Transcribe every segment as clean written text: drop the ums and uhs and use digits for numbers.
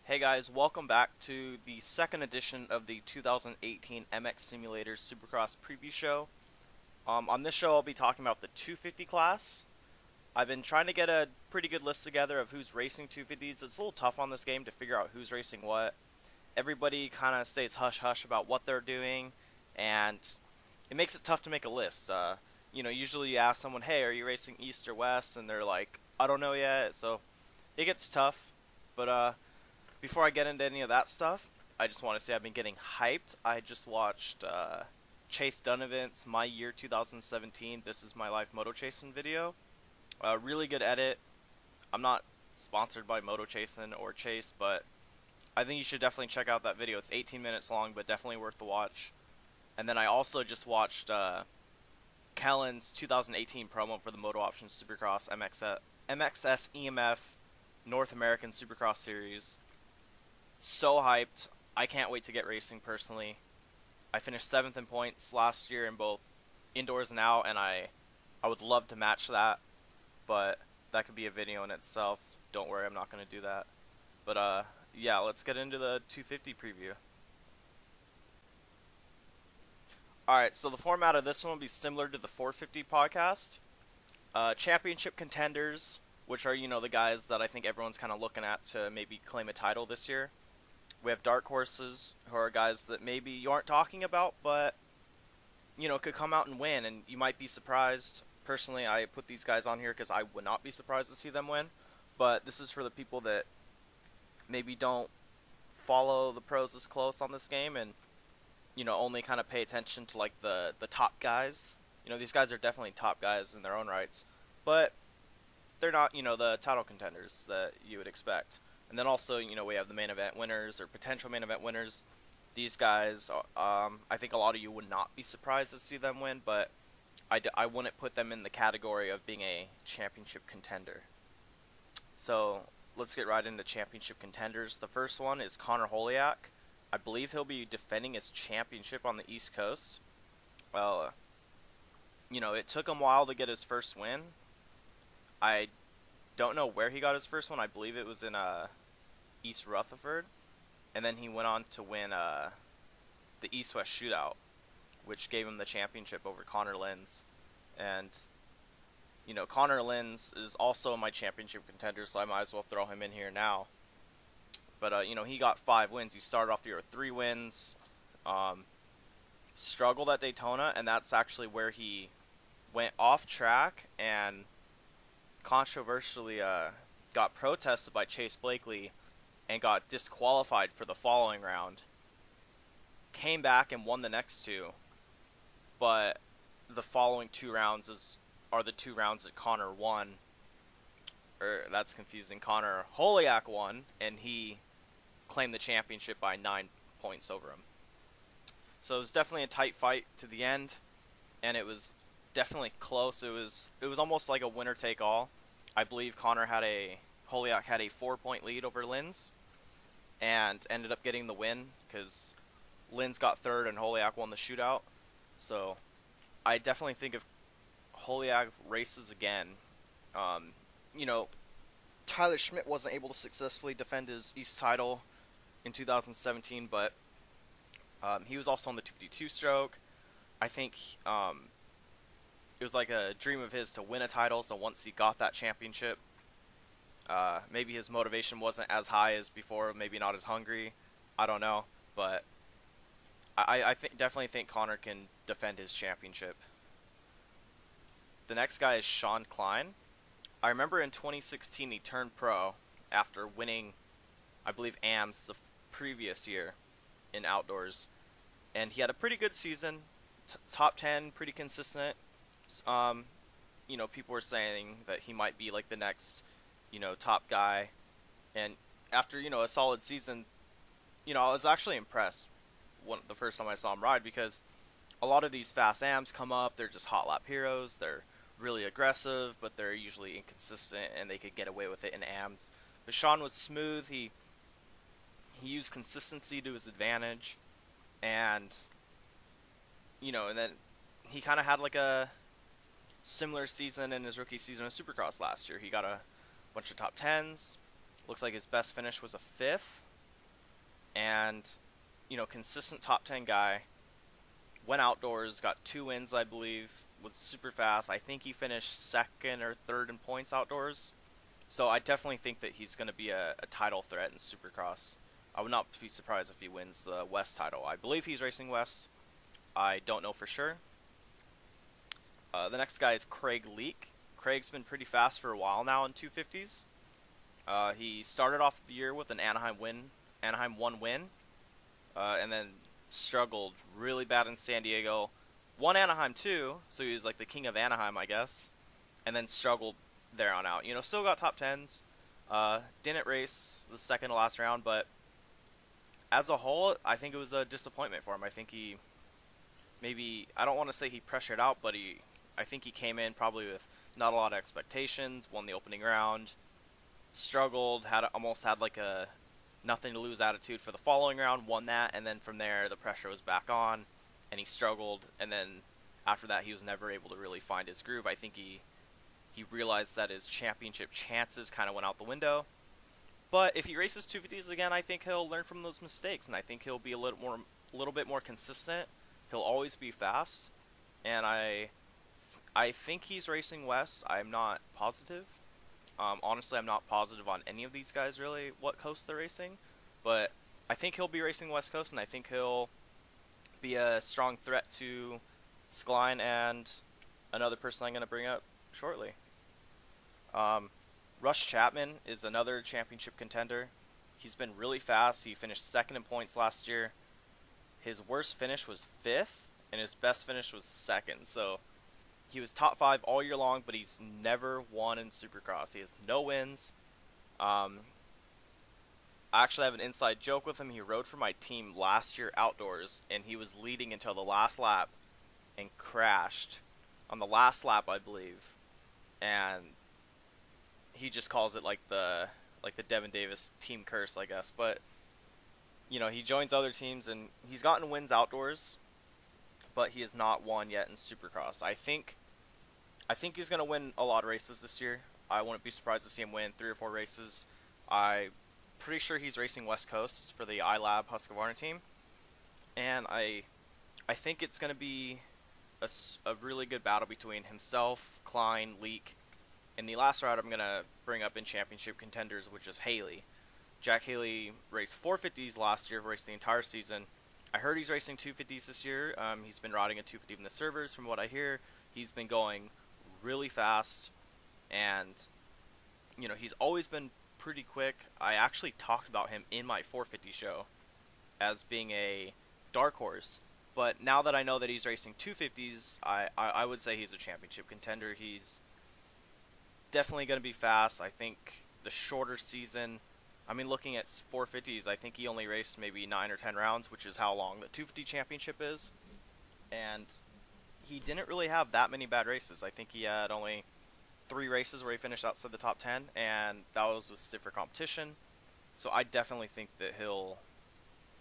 Hey guys, welcome back to the second edition of the 2018 MX Simulator Supercross preview show. On this show I'll be talking about the 250 class. I've been trying to get a pretty good list together of who's racing 250s. It's a little tough on this game to figure out who's racing what. Everybody kind of stays hush-hush about what they're doing, and it makes it tough to make a list. Usually you ask someone, hey, are you racing East or West? And they're like, I don't know yet, so it gets tough. But before I get into any of that stuff, I just want to say I've been getting hyped. I just watched Chase Donovan's My Year 2017, This Is My Life Moto Chasing video. Really good edit. I'm not sponsored by Moto Chasing or Chase, but I think you should definitely check out that video. It's 18 minutes long, but definitely worth the watch. And then I also just watched Kellen's 2018 promo for the Moto Options Supercross MXS EMF North American Supercross Series. So hyped. I can't wait to get racing personally. I finished 7th in points last year in both indoors and out, and I would love to match that, but that could be a video in itself. Don't worry, I'm not going to do that. But yeah, let's get into the 250 preview. Alright, so the format of this one will be similar to the 450 podcast. Championship contenders, which are, the guys that I think everyone's kind of looking at to maybe claim a title this year. We have dark horses, who are guys that maybe you aren't talking about, but, could come out and win, and you might be surprised. Personally, I put these guys on here because I would not be surprised to see them win, but this is for the people that maybe don't follow the pros as close on this game, and, only kind of pay attention to, like, the top guys. These guys are definitely top guys in their own rights, but they're not, the title contenders that you would expect. And then also, we have the main event winners or potential main event winners. These guys, I think a lot of you would not be surprised to see them win, but I wouldn't put them in the category of being a championship contender. So let's get right into championship contenders. The first one is Connor Holiak. I believe he'll be defending his championship on the East Coast. Well, it took him a while to get his first win. I don't know where he got his first one. I believe it was in East Rutherford, and then he went on to win the East-West Shootout, which gave him the championship over Connor Lins. And Connor Lins is also my championship contender, so I might as well throw him in here now. But he got 5 wins. He started off the year with 3 wins. Struggled at Daytona, and that's actually where he went off track and controversially got protested by Chase Blakely and got disqualified for the following round. Came back and won the next 2, but the following 2 rounds are the 2 rounds that Connor won. Or that's confusing. Connor Holiak won, and he claimed the championship by 9 points over him. So it was definitely a tight fight to the end, and it was definitely close. It was almost like a winner take all. I believe Holiak had a 4-point lead over Lins, and ended up getting the win because Lins got 3rd and Holiak won the shootout. So I definitely think if Holiak races again, Tyler Schmidt wasn't able to successfully defend his East title in 2017, but he was also on the 252 stroke. I think it was like a dream of his to win a title, so once he got that championship, maybe his motivation wasn't as high as before, maybe not as hungry, I don't know, but I definitely think Connor can defend his championship. The next guy is Sean Klein. I remember in 2016 he turned pro after winning, I believe, AMS the previous year in outdoors, and he had a pretty good season, top 10, pretty consistent. People were saying that he might be like the next, top guy. And after, a solid season, I was actually impressed the first time I saw him ride, because a lot of these fast AMs come up, they're just hot lap heroes, they're really aggressive, but they're usually inconsistent, and they could get away with it in AMs. But Sean was smooth, he used consistency to his advantage, and, and then he kind of had like a similar season in his rookie season of Supercross last year. He got a bunch of top 10s. Looks like his best finish was a 5th. and consistent top 10 guy. Went outdoors, got 2 wins, I believe, was super fast. I think he finished second or third in points outdoors. So I definitely think that he's going to be a title threat in Supercross. I would not be surprised if he wins the West title. I believe he's racing West. I don't know for sure. The next guy is Craig Leak. Craig's been pretty fast for a while now in 250s. He started off the year with an Anaheim 1 win, and then struggled really bad in San Diego. Won Anaheim too, so he was like the king of Anaheim, I guess, and then struggled there on out. Still got top 10s. Didn't race the second to last round, but as a whole, I think it was a disappointment for him. I think he I don't want to say he pressured out, but I think he came in probably with not a lot of expectations, won the opening round, struggled, almost had like a nothing to lose attitude for the following round, won that, and then from there the pressure was back on, and he struggled, and then after that he was never able to really find his groove. I think he realized that his championship chances kind of went out the window. But if he races 250s again, I think he'll learn from those mistakes, and I think he'll be a little bit more consistent. He'll always be fast, and I think he's racing West. I'm not positive. Honestly, I'm not positive on any of these guys really what coast they're racing, but I think he'll be racing West Coast, and I think he'll be a strong threat to Skline and another person I'm going to bring up shortly. Rush Chapman is another championship contender. He's been really fast. He finished second in points last year. His worst finish was 5th, and his best finish was 2nd. So he was top 5 all year long, but he's never won in Supercross. He has no wins. I actually have an inside joke with him. He rode for my team last year outdoors, and he was leading until the last lap and crashed on the last lap, I believe. And he just calls it like the Devin Davis team curse, I guess. But he joins other teams, and he's gotten wins outdoors, but he has not won yet in Supercross. I think he's going to win a lot of races this year. I wouldn't be surprised to see him win 3 or 4 races. I'm pretty sure he's racing West Coast for the iLab Husqvarna team, and I think it's going to be a really good battle between himself, Klein, Leak, and the last rider I'm going to bring up in championship contenders, which is Haley. Jack Haley raced 450s last year, raced the entire season. I heard he's racing 250s this year. He's been riding a 250 in the servers, from what I hear. He's been going really fast, and he's always been pretty quick. I actually talked about him in my 450 show as being a dark horse, but now that I know that he's racing 250s, I would say he's a championship contender. He's definitely going to be fast. I think the shorter season, looking at 450s, I think he only raced maybe 9 or 10 rounds, which is how long the 250 championship is. And he didn't really have that many bad races. I think he had only 3 races where he finished outside the top 10, and that was with stiffer competition. So I definitely think that he'll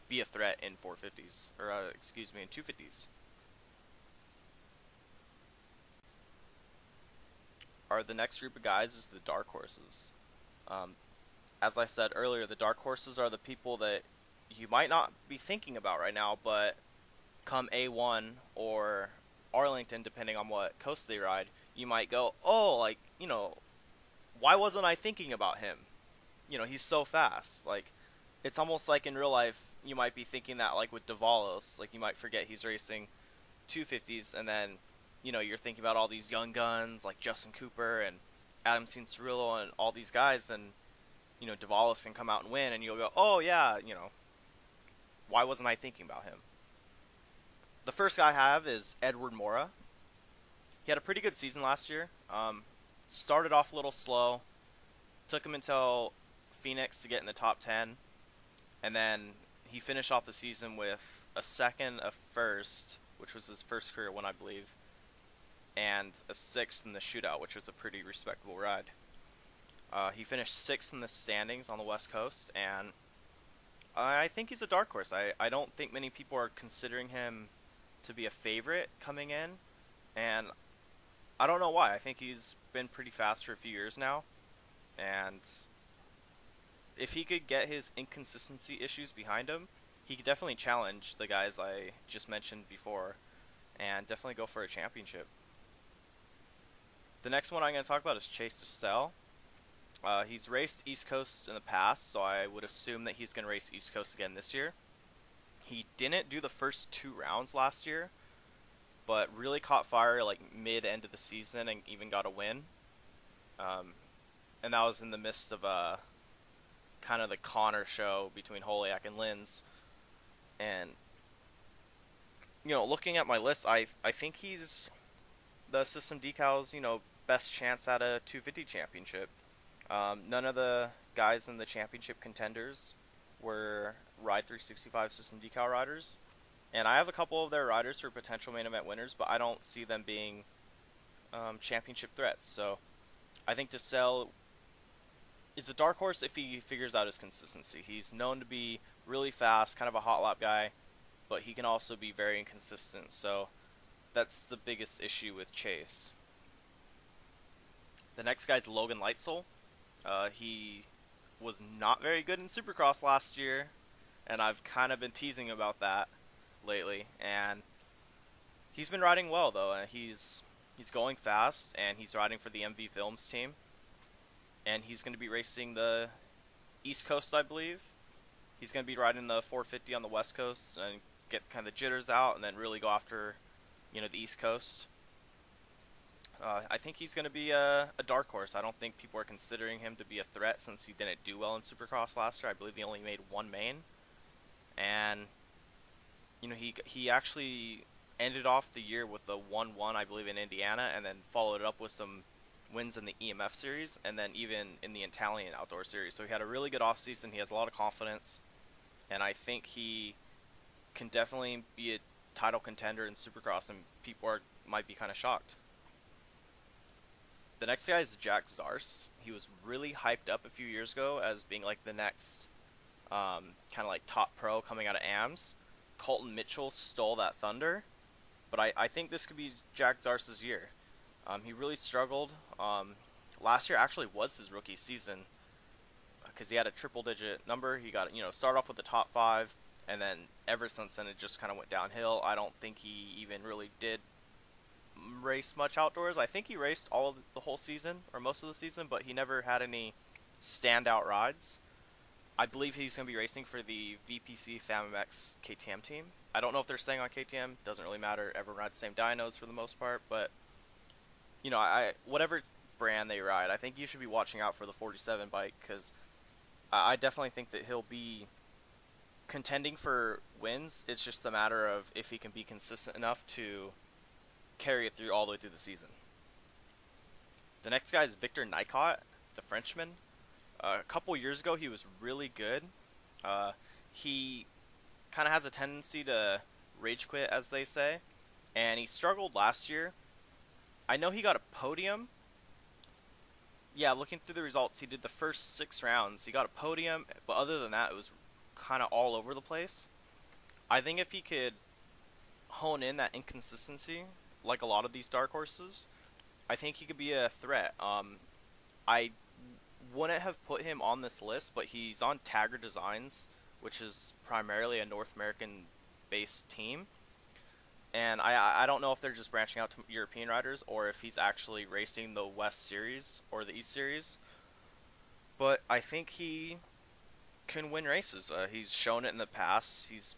be a threat in 450s, or in 250s. The next group of guys is the dark horses. As I said earlier, the dark horses are the people that you might not be thinking about right now, but come A1 or Arlington, depending on what coast they ride, you might go, oh, why wasn't I thinking about him? He's so fast. It's almost like in real life, you might be thinking that, with Davalos, you might forget he's racing 250s, and then, you're thinking about all these young guns, like Justin Cooper and Adam Cianciarulo and all these guys, and Davalos can come out and win, and you'll go, oh yeah, why wasn't I thinking about him? The first guy I have is Edward Mora. He had a pretty good season last year. Started off a little slow. Took him until Phoenix to get in the top 10. And then he finished off the season with a 2nd, a 1st, which was his first career win, I believe, and a 6th in the shootout, which was a pretty respectable ride. He finished 6th in the standings on the West Coast, and I think he's a dark horse. I don't think many people are considering him to be a favorite coming in, and I don't know why. I think he's been pretty fast for a few years now, and if he could get his inconsistency issues behind him, he could definitely challenge the guys I just mentioned before, and definitely go for a championship. The next one I'm going to talk about is Chase Sell. He's raced East Coast in the past, so I would assume that he's going to race East Coast again this year. He didn't do the first 2 rounds last year, but really caught fire like mid-end of the season and even got a win. And that was in the midst of kind of the Connor show between Holiak and Linz. And, looking at my list, I think he's the System Decal's, best chance at a 250 championship. None of the guys in the championship contenders were Ride 365 System Decal riders. And I have a couple of their riders for potential main event winners, but I don't see them being championship threats. So I think DeSalle is a dark horse if he figures out his consistency. He's known to be really fast, kind of a hot lap guy, but he can also be very inconsistent. So that's the biggest issue with Chase. The next guy's Logan Lightsoul. He was not very good in Supercross last year, and I've kind of been teasing about that lately. And he's been riding well though. He's going fast, and he's riding for the MV Films team. And he's going to be racing the East Coast, I believe. He's going to be riding the 450 on the West Coast and get kind of the jitters out, and then really go after, the East Coast. I think he's going to be a dark horse. I don't think people are considering him to be a threat since he didn't do well in Supercross last year. I believe he only made 1 main. And, he actually ended off the year with a 1-1, I believe, in Indiana, and then followed it up with some wins in the EMF series, and then even in the Italian outdoor series. So he had a really good offseason. He has a lot of confidence, and I think he can definitely be a title contender in Supercross, and people might be kind of shocked. The next guy is Jack Zarst. He was really hyped up a few years ago as being like the next kind of like top pro coming out of AMS. Colton Mitchell stole that thunder, but I think this could be Jack Zarst's year. He really struggled. Last year actually was his rookie season because he had a triple-digit number. He got, start off with the top 5, and then ever since then it just kind of went downhill. I don't think he even really did race much outdoors. I think he raced all of the whole season or most of the season, but he never had any standout rides. I believe he's going to be racing for the VPC FAMMX KTM team. I don't know if they're staying on KTM. Doesn't really matter. Everyone rides the same dynos for the most part, but whatever brand they ride, I think you should be watching out for the 47 bike, because I definitely think that he'll be contending for wins. It's just a matter of if he can be consistent enough to carry it through all the way through the season. The next guy is Victor Nicot, the Frenchman. A couple years ago, he was really good. He kind of has a tendency to rage quit, as they say, and he struggled last year. I know he got a podium. Yeah, looking through the results, he did the first 6 rounds. He got a podium, but other than that, it was kind of all over the place. I think if he could hone in that inconsistency, like a lot of these dark horses, I think he could be a threat. I wouldn't have put him on this list, but he's on Tagger Designs, which is primarily a North American-based team. And I don't know if they're just branching out to European riders or if he's actually racing the West Series or the East Series. But I think he can win races. He's shown it in the past. He's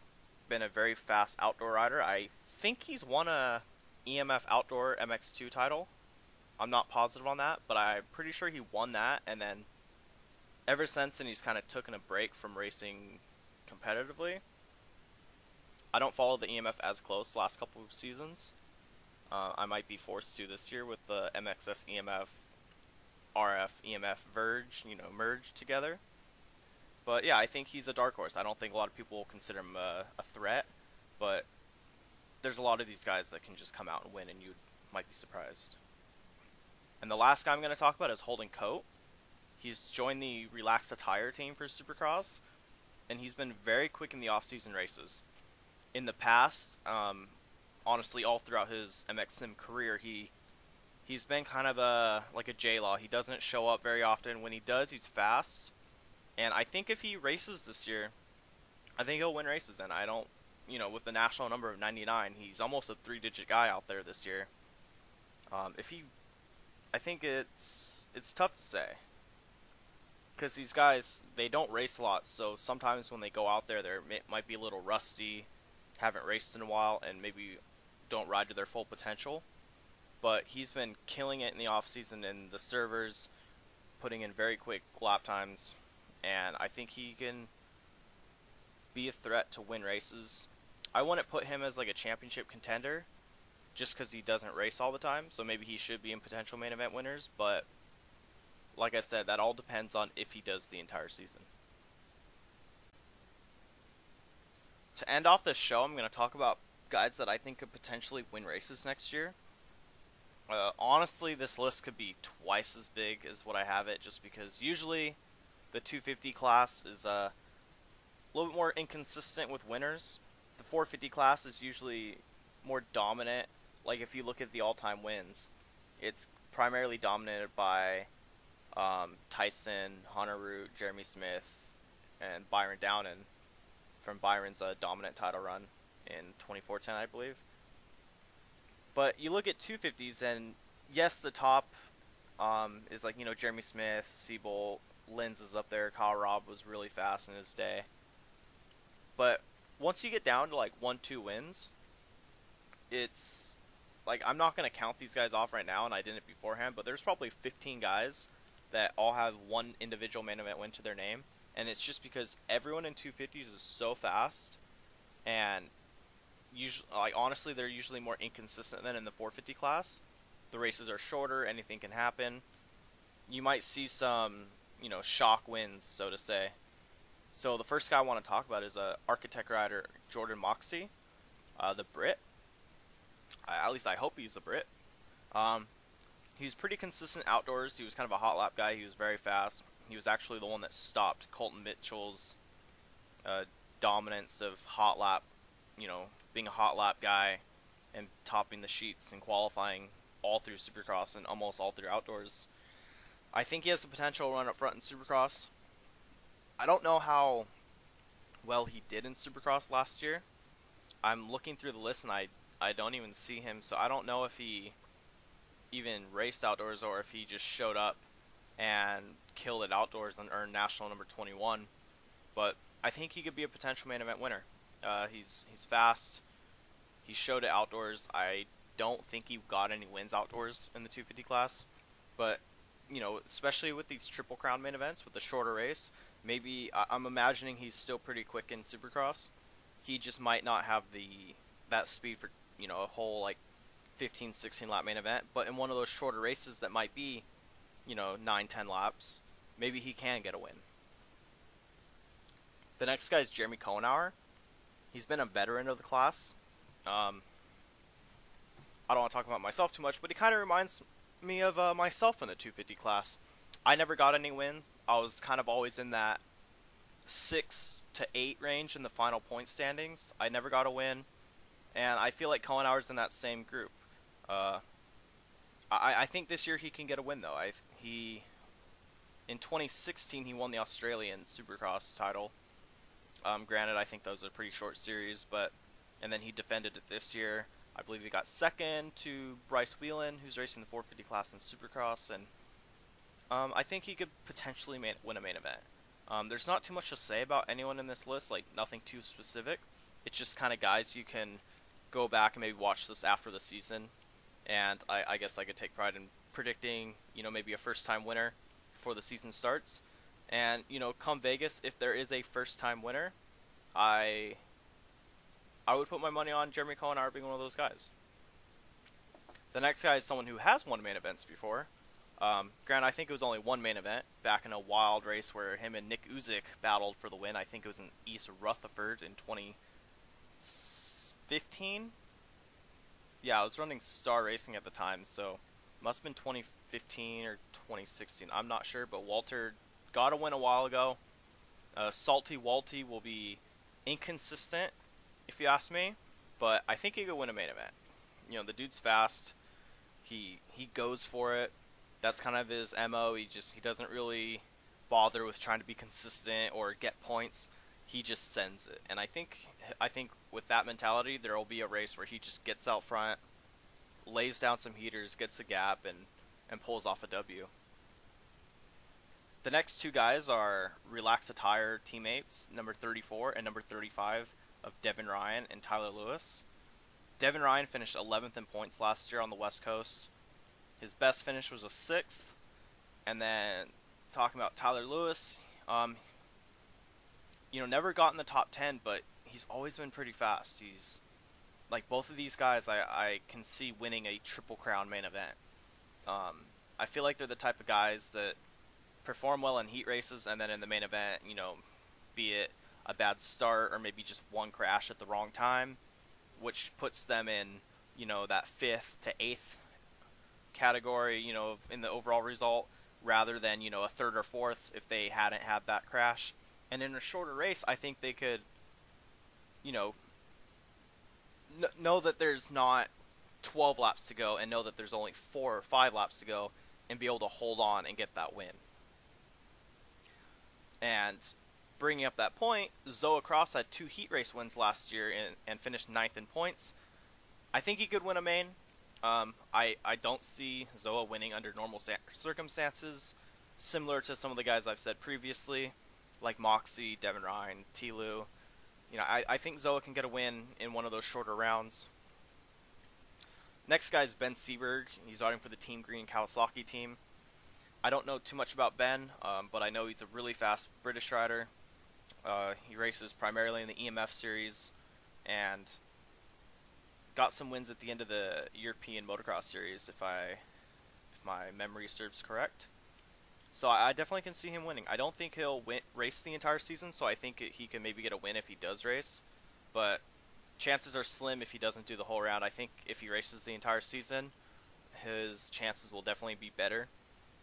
been a very fast outdoor rider. I think he's won a EMF Outdoor MX2 title. I'm not positive on that, but I'm pretty sure he won that. And then ever since then, he's kind of taken a break from racing competitively. I don't follow the EMF as close the last couple of seasons. I might be forced to this year with the MXS EMF, RF, EMF Verge, merged together. But yeah, I think he's a dark horse. I don't think a lot of people will consider him a threat, but there's a lot of these guys that can just come out and win, and you might be surprised. And the last guy I'm going to talk about is Holden Coate. He's joined the Relax Attire team for Supercross, and he's been very quick in the off-season races. In the past, honestly, all throughout his MX Sim career, he's been kind of like a J-Law. He doesn't show up very often. When he does, he's fast. And I think if he races this year, I think he'll win races. And I don't, with the national number of 99, he's almost a 3-digit guy out there this year. If he, I think it's tough to say. Because these guys, they don't race a lot, so sometimes when they go out there, they might be a little rusty, haven't raced in a while, and maybe don't ride to their full potential. But he's been killing it in the off-season in the servers, putting in very quick lap times, and I think he can be a threat to win races. I wouldn't put him as like a championship contender, just because he doesn't race all the time, so maybe he should be in potential main event winners, but like I said, that all depends on if he does the entire season. To end off this show, I'm going to talk about guys that I think could potentially win races next year. Honestly, this list could be twice as big as what I have it, just because usually the 250 class is a little bit more inconsistent with winners. The 450 class is usually more dominant. Like if you look at the all-time wins, it's primarily dominated by Tyson, Hunter Root, Jeremy Smith, and Byron Downen from Byron's dominant title run in 2014, I believe. But you look at 250s, and yes, the top is like, Jeremy Smith, Siebel, Linz is up there, Kyle Robb was really fast in his day. But once you get down to like 1-2 wins, it's like, I'm not going to count these guys off right now, and I didn't beforehand, but there's probably 15 guys that all have one individual main event win to their name, and it's just because everyone in 250s is so fast, and usually, like honestly, they're usually more inconsistent than in the 450 class. The races are shorter, anything can happen. You might see some, shock wins, so to say. So the first guy I want to talk about is Architect rider Jordan Moxey, the Brit. At least I hope he's a Brit. He's pretty consistent outdoors. He was kind of a hot lap guy. He was very fast. He was actually the one that stopped Colton Mitchell's dominance of hot lap, being a hot lap guy and topping the sheets and qualifying all through Supercross and almost all through outdoors. I think he has the potential to run up front in Supercross. I don't know how well he did in Supercross last year. I'm looking through the list and I don't even see him, so I don't know if he even raced outdoors or if he just showed up and killed it outdoors and earned national number 21. But I think he could be a potential main event winner. He's fast. He showed it outdoors. I don't think he got any wins outdoors in the 250 class, but especially with these Triple Crown main events with the shorter race, maybe I'm imagining he's still pretty quick in Supercross. He just might not have that speed for a whole like 15-16 lap main event, but in one of those shorter races that might be 9-10 laps, maybe he can get a win. The next guy is Jeremy Cohenauer. He's been a veteran of the class. I don't want to talk about myself too much, but he kind of reminds me of myself in the 250 class. I never got any win. I was kind of always in that 6 to 8 range in the final point standings. I never got a win, and I feel like Cohenauer's in that same group. I think this year he can get a win, though. In 2016, he won the Australian Supercross title. Granted, I think that was a pretty short series, and then he defended it this year. I believe he got second to Bryce Whelan, who's racing the 450 class in Supercross, and I think he could potentially win a main event. There's not too much to say about anyone in this list, like nothing too specific. It's just kind of guys you can go back and maybe watch this after the season, and I guess I could take pride in predicting, maybe a first-time winner before the season starts. And, come Vegas, if there is a first-time winner, I would put my money on Jeremy Cohenauer being one of those guys. The next guy is someone who has won main events before. Granted, I think it was only one main event back in a wild race where him and Nick Uzick battled for the win. I think it was in East Rutherford in 2015. Yeah, I was running Star Racing at the time, so must have been 2015 or 2016. I'm not sure, but Walter got a win a while ago. Salty Walty will be inconsistent, if you ask me, but I think he could win a main event. The dude's fast. He goes for it. That's kind of his MO. He doesn't really bother with trying to be consistent or get points. He just sends it. And I think with that mentality, there will be a race where he just gets out front, lays down some heaters, gets a gap, and pulls off a W. The next two guys are Relax Attire teammates, number 34 and number 35 of Devin Ryan and Tyler Lewis. Devin Ryan finished 11th in points last year on the West Coast. His best finish was a 6th. And then talking about Tyler Lewis, never got in the top 10, but he's always been pretty fast. He's like both of these guys I can see winning a Triple Crown main event. I feel like they're the type of guys that perform well in heat races, and then in the main event, be it a bad start or maybe just one crash at the wrong time, which puts them in, that 5th to 8th category, in the overall result, rather than, a 3rd or 4th if they hadn't had that crash. And in a shorter race, I think they could, know that there's not 12 laps to go and know that there's only 4 or 5 laps to go and be able to hold on and get that win. And bringing up that point, Zoa Cross had 2 heat race wins last year and finished 9th in points. I think he could win a main. I don't see Zoa winning under normal circumstances, similar to some of the guys I've said previously, like Moxie, Devin Ryan, T-Lou. I think Zoa can get a win in one of those shorter rounds. Next guy is Ben Seberg. He's riding for the Team Green Kawasaki team. I don't know too much about Ben, but I know he's a really fast British rider. He races primarily in the EMF series and got some wins at the end of the European Motocross series, if my memory serves correct. So I definitely can see him winning. I don't think he'll race the entire season, so I think he can maybe get a win if he does race. But chances are slim if he doesn't do the whole round. I think if he races the entire season, his chances will definitely be better,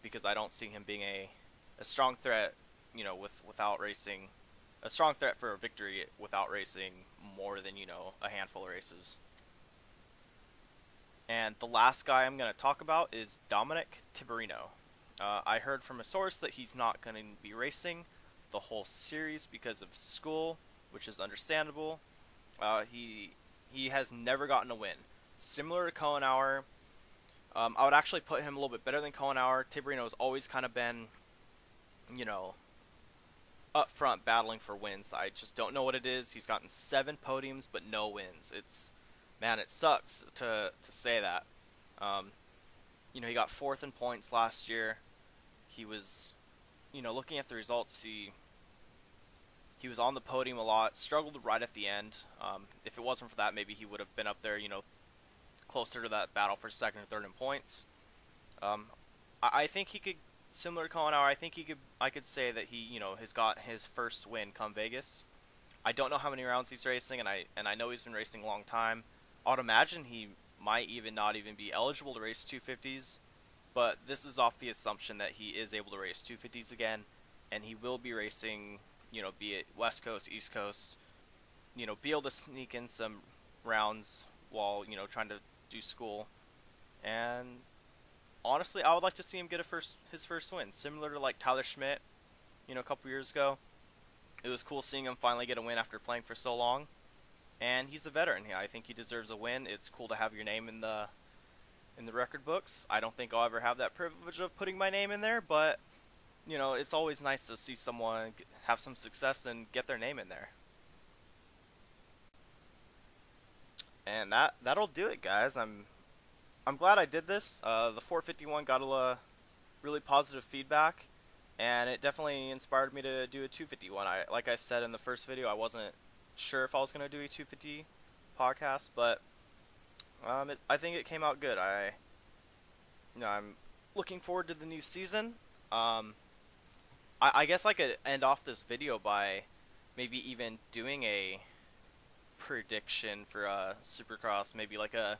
because I don't see him being a strong threat, without racing, a strong threat for a victory without racing more than, a handful of races. And the last guy I'm going to talk about is Dominic Tiberino. I heard from a source that he's not going to be racing the whole series because of school, which is understandable. He has never gotten a win. Similar to Kohenauer, I would actually put him a little bit better than Kohenauer. Tiberino has always kind of been, up front battling for wins. I just don't know what it is. He's gotten 7 podiums, but no wins. Man, it sucks to say that. He got 4th in points last year. He was, looking at the results, he was on the podium a lot, struggled right at the end. If it wasn't for that, maybe he would have been up there, closer to that battle for 2nd or 3rd in points. I think he could, similar to Kohenauer, I could say that he, has got his first win come Vegas. I don't know how many rounds he's racing, and I know he's been racing a long time. I would imagine he might not even be eligible to race 250s, but this is off the assumption that he is able to race 250s again, and he will be racing, be it West Coast, East Coast, be able to sneak in some rounds while, trying to do school. And honestly, I would like to see him get his first win, similar to like Tyler Schmidt, a couple years ago. It was cool seeing him finally get a win after playing for so long. And he's a veteran. I think he deserves a win. It's cool to have your name in the record books. I don't think I'll ever have that privilege of putting my name in there, but it's always nice to see someone have some success and get their name in there. And that'll do it, guys. I'm glad I did this. The 451 got a really positive feedback, and it definitely inspired me to do a 251. Like I said in the first video, I wasn't sure if I was going to do a 250 podcast, but I think it came out good. I'm looking forward to the new season. I guess I could end off this video by maybe even doing a prediction for Supercross, maybe like a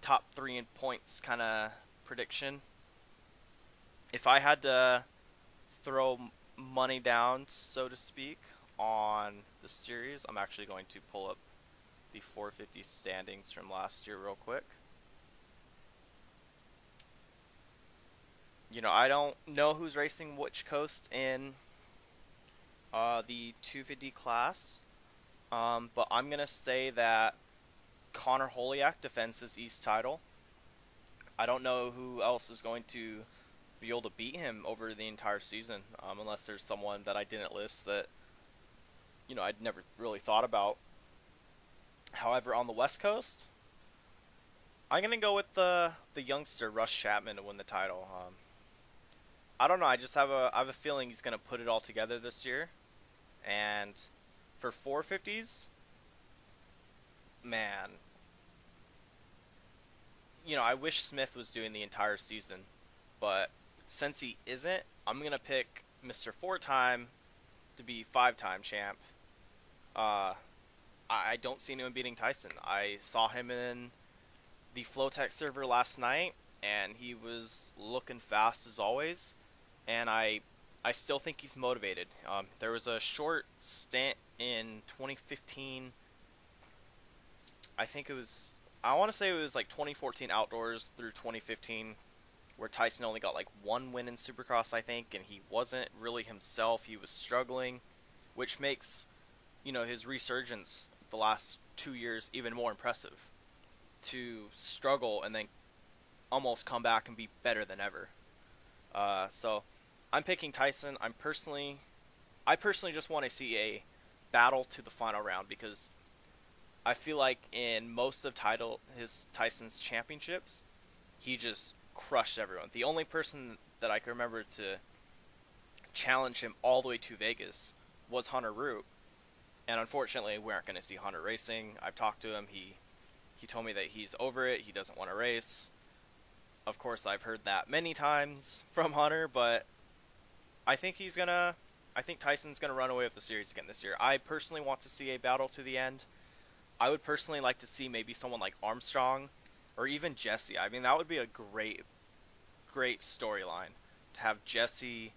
top 3 in points kind of prediction. If I had to throw money down, so to speak, on the series, I'm actually going to pull up the 450 standings from last year real quick. I don't know who's racing which coast in the 250 class, but I'm gonna say that Connor Holiak defends his East title. I don't know who else is going to be able to beat him over the entire season, unless there's someone that I didn't list that I'd never really thought about. However, on the West Coast, I'm gonna go with the youngster Russ Chapman to win the title. I don't know. I just have a feeling he's gonna put it all together this year. And for 450s, man, I wish Smith was doing the entire season, but since he isn't, I'm gonna pick Mr. Four-time to be five-time champ. I don't see anyone beating Tyson. I saw him in the Flowtech server last night, and he was looking fast as always. And I still think he's motivated. There was a short stint in 2015. I want to say it was like 2014 outdoors through 2015, where Tyson only got like one win in Supercross, I think, and he wasn't really himself. He was struggling, which makes, his resurgence the last 2 years even more impressive. To struggle and then almost come back and be better than ever. So I'm picking Tyson. I personally just want to see a battle to the final round, because I feel like in most of Tyson's championships, he just crushed everyone. The only person that I can remember to challenge him all the way to Vegas was Hunter Root. And unfortunately, we aren't going to see Hunter racing. I've talked to him. He told me that he's over it. He doesn't want to race. Of course, I've heard that many times from Hunter, but I think Tyson's going to run away with the series again this year. I personally want to see a battle to the end. I would personally like to see maybe someone like Armstrong or even Jesse. I mean, that would be a great storyline to have Jesse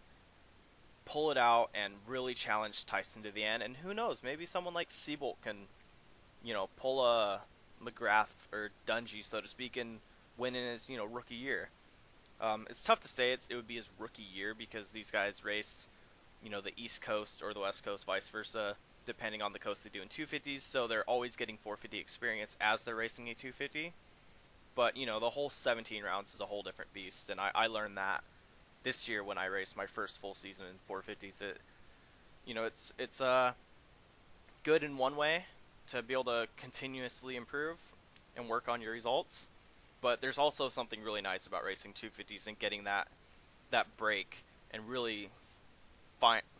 pull it out and really challenge Tyson to the end. And who knows, maybe someone like Seabolt can, pull a McGrath or Dungy, so to speak, and win in his, rookie year. It's tough to say it would be his rookie year, because these guys race, the East Coast or the West Coast, vice versa, depending on the coast they do in 250s, so they're always getting 450 experience as they're racing a 250. But, the whole 17 rounds is a whole different beast, and I learned that this year when I raced my first full season in 450s. It's good in one way to be able to continuously improve and work on your results, but there's also something really nice about racing 250s and getting that break and really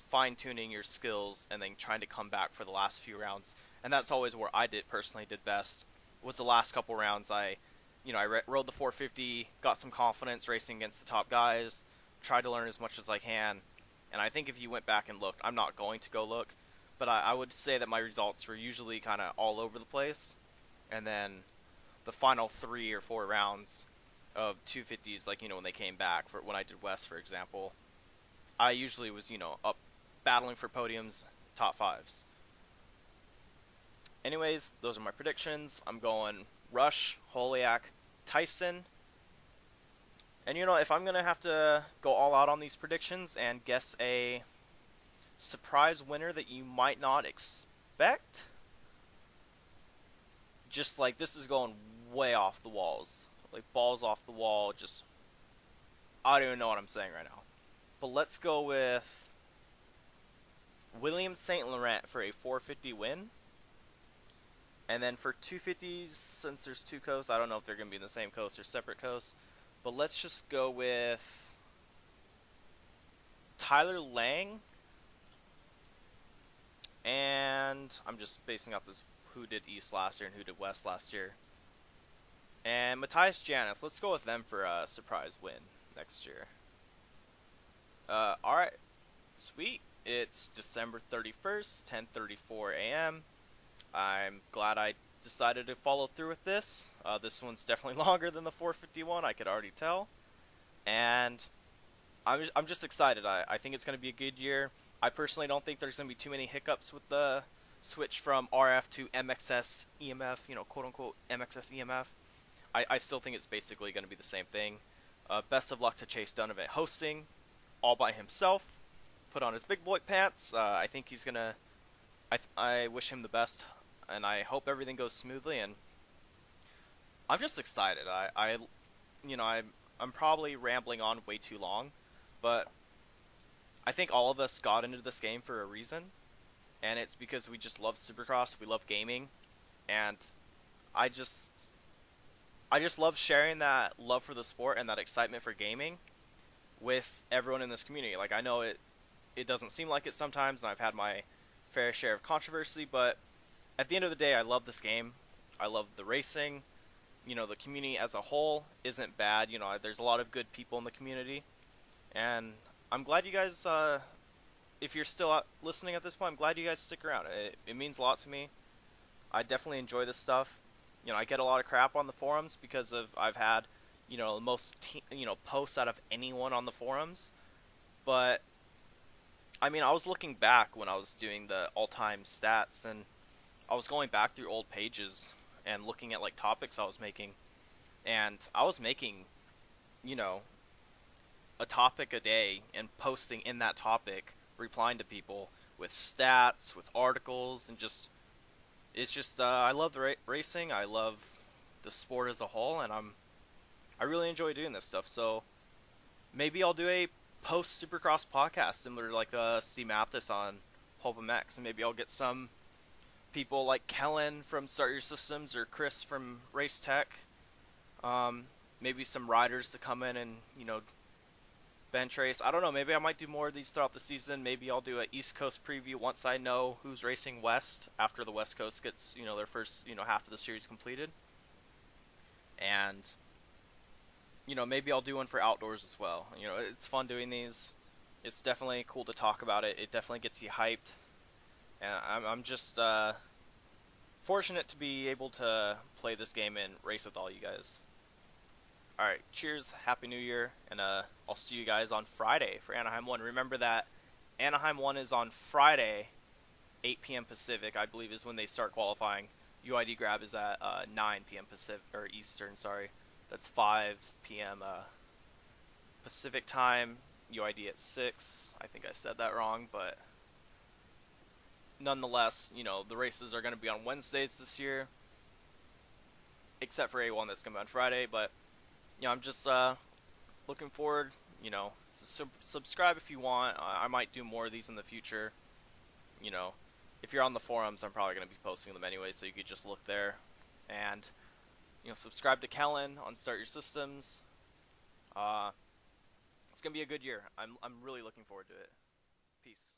fine-tuning your skills and then trying to come back for the last few rounds. And that's always where I personally did best, was the last couple rounds. I rode the 450, got some confidence racing against the top guys, tried to learn as much as I can. And I think if you went back and looked, I'm not going to go look, but I would say that my results were usually kind of all over the place. And then the final 3 or 4 rounds of 250s, like, when they came back, for when I did West, for example, I usually was, up battling for podiums, top 5s. Anyways, those are my predictions. I'm going Rush, Holiak, Tyson. And if I'm going to have to go all out on these predictions and guess a surprise winner that you might not expect, just like, this is going way off the walls. Like, balls off the wall, just, I don't even know what I'm saying right now. But let's go with William St. Laurent for a 450 win. And then for 250s, since there's 2 coasts, I don't know if they're going to be in the same coast or separate coasts, but let's just go with Tyler Lang. And I'm just basing off this, who did East last year and who did West last year. And Matthias Janeth, let's go with them for a surprise win next year. Alright, sweet. It's December 31st, 10:34 a.m. I'm glad I decided to follow through with this. This one's definitely longer than the 451, I could already tell. And I'm just excited. I think it's going to be a good year. I personally don't think there's going to be too many hiccups with the switch from RF to MXS EMF, quote-unquote MXS EMF. I still think it's basically going to be the same thing. Best of luck to Chase Donovan hosting all by himself. Put on his big boy pants. I think he's gonna. I wish him the best, and I hope everything goes smoothly. And I'm just excited. I'm probably rambling on way too long, but I think all of us got into this game for a reason, and it's because we just love Supercross. We love gaming, and I just love sharing that love for the sport and that excitement for gaming with everyone in this community. Like, I know it doesn't seem like it sometimes, and I've had my fair share of controversy, but at the end of the day, I love this game. I love the racing. The community as a whole isn't bad. There's a lot of good people in the community, and I'm glad you guys, if you're still listening at this point, I'm glad you guys stick around. It means a lot to me. I definitely enjoy this stuff. I get a lot of crap on the forums because I've had, the most posts out of anyone on the forums. But I mean, I was looking back when I was doing the all-time stats, and I was going back through old pages and looking at like topics I was making, and I was making, a topic a day and posting in that topic, replying to people with stats, with articles, and it's just I love the racing. I love the sport as a whole, and I really enjoy doing this stuff. So maybe I'll do a post Supercross podcast similar to like Steve Mathis on Pulp MX, and maybe I'll get some people like Kellen from Start Your Systems or Chris from Race Tech, maybe some riders to come in and bench race. I don't know, maybe I might do more of these throughout the season. Maybe I'll do an East Coast preview once I know who's racing West after the West Coast gets their first half of the series completed. And maybe I'll do one for outdoors as well. It's fun doing these. It's definitely cool to talk about it. It definitely gets you hyped. And I'm just fortunate to be able to play this game and race with all you guys. Alright, cheers, Happy New Year, and I'll see you guys on Friday for Anaheim 1. Remember that Anaheim 1 is on Friday, 8 p.m. Pacific, I believe is when they start qualifying. UID grab is at 9 p.m. Pacific, or Eastern, sorry. That's 5 p.m. Pacific time, UID at 6. I think I said that wrong, but nonetheless, the races are going to be on Wednesdays this year, except for A1 that's going to be on Friday. But I'm just looking forward. Subscribe if you want. I might do more of these in the future. If you're on the forums, I'm probably going to be posting them anyway, so you could just look there. And subscribe to Kellen on Start Your Systems. It's going to be a good year. I'm really looking forward to it. Peace.